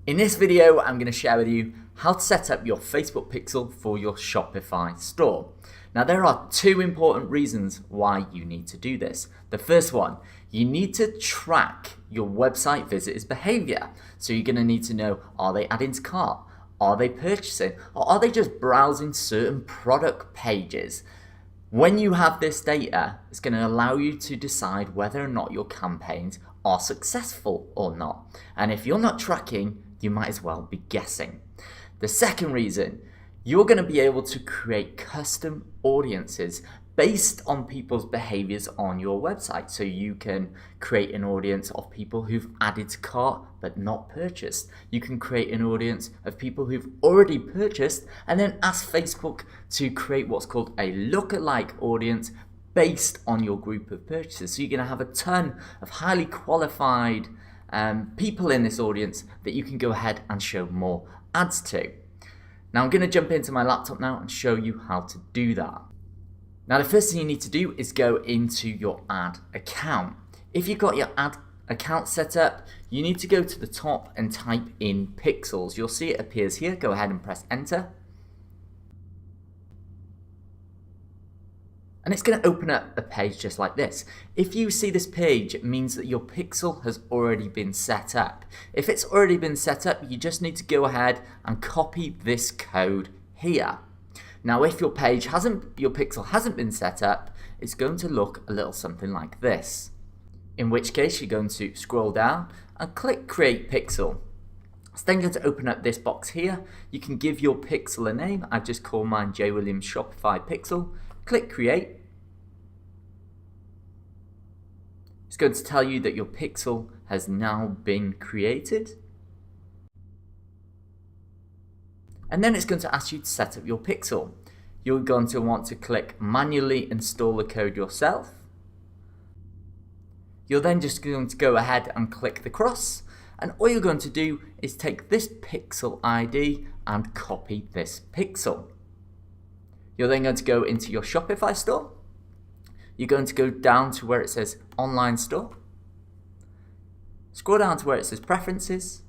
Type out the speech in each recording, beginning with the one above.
In this video, I'm going to share with you how to set up your Facebook pixel for your Shopify store. Now, there are two important reasons why you need to do this. The first one, you need to track your website visitors' behavior. So you're going to need to know, are they adding to cart? Are they purchasing? Or are they just browsing certain product pages? When you have this data, it's going to allow you to decide whether or not your campaigns are successful or not. And if you're not tracking, you might as well be guessing. The second reason, you're going to be able to create custom audiences based on people's behaviors on your website. So you can create an audience of people who've added to cart but not purchased. You can create an audience of people who've already purchased and then ask Facebook to create what's called a lookalike audience based on your group of purchases. So you're going to have a ton of highly qualified people in this audience that you can go ahead and show more ads to. Now I'm going to jump into my laptop now and show you how to do that. Now the first thing you need to do is go into your ad account. If you've got your ad account set up, you need to go to the top and type in pixels. You'll see it appears here. Go ahead and press enter. And it's going to open up a page just like this. If you see this page, it means that your pixel has already been set up. If it's already been set up, you just need to go ahead and copy this code here. Now, if your pixel hasn't been set up, it's going to look a little something like this. In which case, you're going to scroll down and click Create Pixel. It's then going to open up this box here. You can give your pixel a name. I just call mine J. Williams Shopify Pixel. Click Create. It's going to tell you that your pixel has now been created. And then it's going to ask you to set up your pixel. You're going to want to click manually install the code yourself. You're then just going to go ahead and click the cross. And all you're going to do is take this pixel ID and copy this pixel. You're then going to go into your Shopify store. You're going to go down to where it says Online Store. Scroll down to where it says Preferences.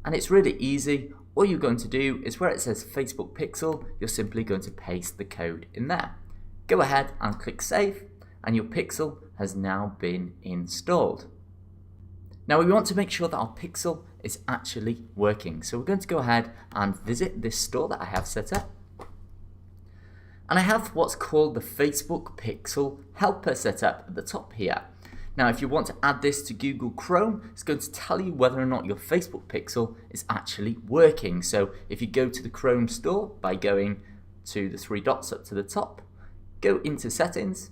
And it's really easy. All you're going to do is where it says Facebook Pixel, you're simply going to paste the code in there. Go ahead and click Save, and your pixel has now been installed. Now we want to make sure that our pixel is actually working. So we're going to go ahead and visit this store that I have set up. And I have what's called the Facebook Pixel Helper set up at the top here. Now, if you want to add this to Google Chrome, it's going to tell you whether or not your Facebook Pixel is actually working. So if you go to the Chrome store by going to the three dots up to the top, go into Settings,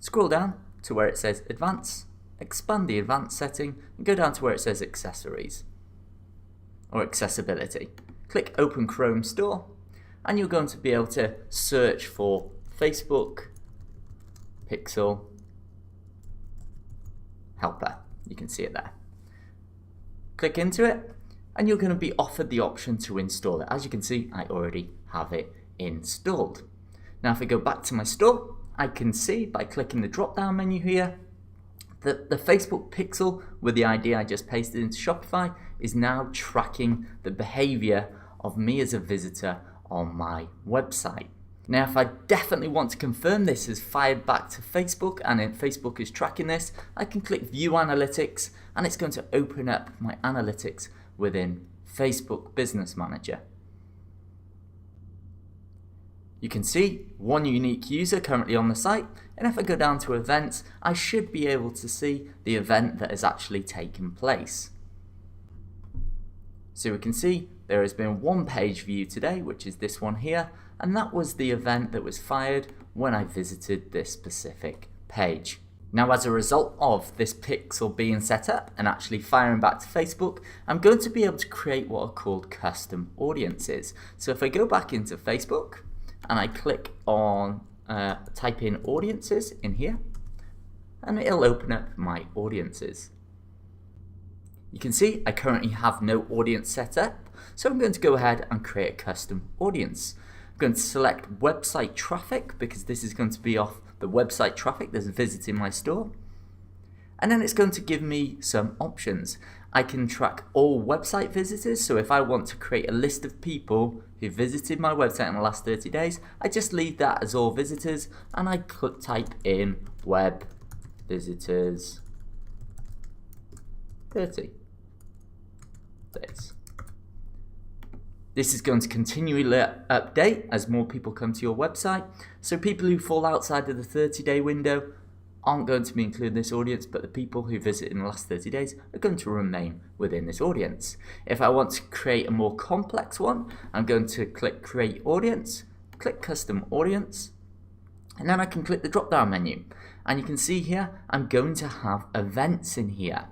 scroll down to where it says Advanced, expand the Advanced setting, and go down to where it says Accessories or Accessibility. Click Open Chrome Store, and you're going to be able to search for Facebook Pixel Helper. You can see it there. Click into it, and you're going to be offered the option to install it. As you can see, I already have it installed. Now, if I go back to my store, I can see by clicking the drop-down menu here that the Facebook Pixel with the ID I just pasted into Shopify is now tracking the behavior of me as a visitor on my website. Now, if I definitely want to confirm this is fired back to Facebook and if Facebook is tracking this, I can click View Analytics and it's going to open up my analytics within Facebook Business Manager. You can see one unique user currently on the site, and if I go down to events, I should be able to see the event that has actually taken place. So we can see there has been one page view today, which is this one here, and that was the event that was fired when I visited this specific page. Now, as a result of this pixel being set up and actually firing back to Facebook, I'm going to be able to create what are called custom audiences. So if I go back into Facebook and I click on type in audiences in here, and it'll open up my audiences. You can see I currently have no audience set up, so I'm going to go ahead and create a custom audience. I'm going to select website traffic because this is going to be off the website traffic that's visiting my store. And then it's going to give me some options. I can track all website visitors. So if I want to create a list of people who visited my website in the last 30 days, I just leave that as all visitors and I could type in web visitors 30 days. This is going to continually update as more people come to your website. So people who fall outside of the 30-day window aren't going to be included in this audience, but the people who visit in the last 30 days are going to remain within this audience. If I want to create a more complex one, I'm going to click Create Audience, click Custom Audience, and then I can click the drop-down menu. And you can see here, I'm going to have events in here.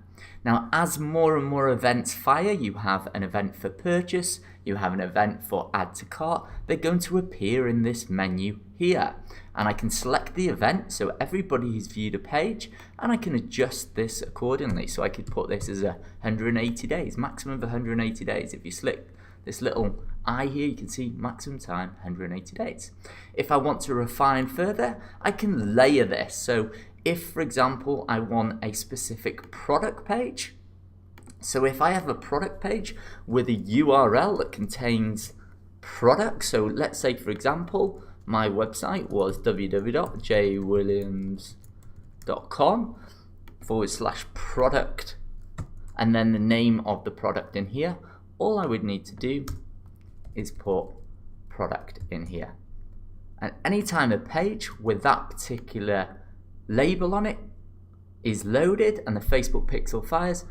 Now, as more and more events fire, you have an event for purchase, you have an event for add to cart, they're going to appear in this menu here. And I can select the event, so everybody who's viewed a page, and I can adjust this accordingly. So I could put this as 180 days, maximum of 180 days. If you select this little eye here, you can see maximum time 180 days. If I want to refine further, I can layer this. So if, for example, I want a specific product page, so if I have a product page with a URL that contains products, so let's say, for example, my website was www.jwilliams.com/product, and then the name of the product in here, all I would need to do is put product in here. And anytime a page with that particular label on it is loaded and the Facebook pixel fires,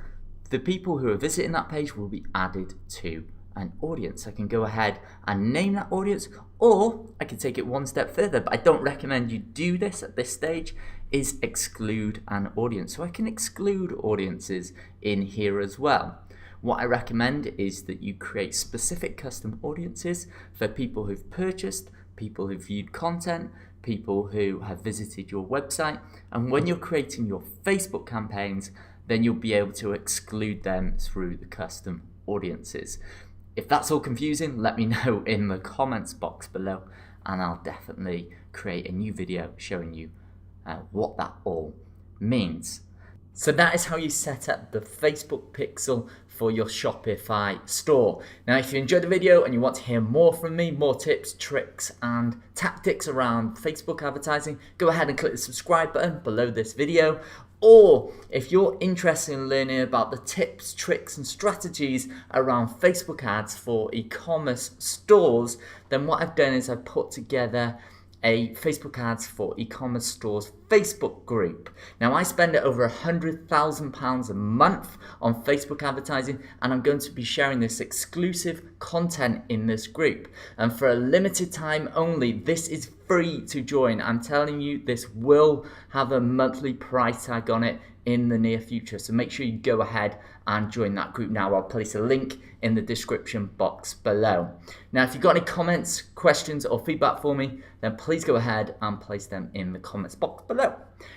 the people who are visiting that page will be added to an audience. I can go ahead and name that audience, or I can take it one step further, but I don't recommend you do this at this stage, is exclude an audience. So I can exclude audiences in here as well. What I recommend is that you create specific custom audiences for people who've purchased, people who've viewed content, people who have visited your website, and when you're creating your Facebook campaigns, then you'll be able to exclude them through the custom audiences. If that's all confusing, let me know in the comments box below, and I'll definitely create a new video showing you what that all means. So that is how you set up the Facebook pixel for your Shopify store. Now, if you enjoyed the video and you want to hear more from me, more tips, tricks, and tactics around Facebook advertising, go ahead and click the subscribe button below this video. Or if you're interested in learning about the tips, tricks, and strategies around Facebook ads for e-commerce stores, then what I've done is I've put together a Facebook ads for e-commerce stores Facebook group. Now, I spend over £100,000 a month on Facebook advertising, and I'm going to be sharing this exclusive content in this group. And for a limited time only, this is free to join. I'm telling you, this will have a monthly price tag on it in the near future. So make sure you go ahead and join that group now. I'll place a link in the description box below. Now, if you've got any comments, questions, or feedback for me, then please go ahead and place them in the comments box below.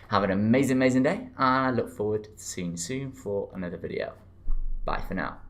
Have an amazing, amazing day, and I look forward to seeing you soon for another video. Bye for now.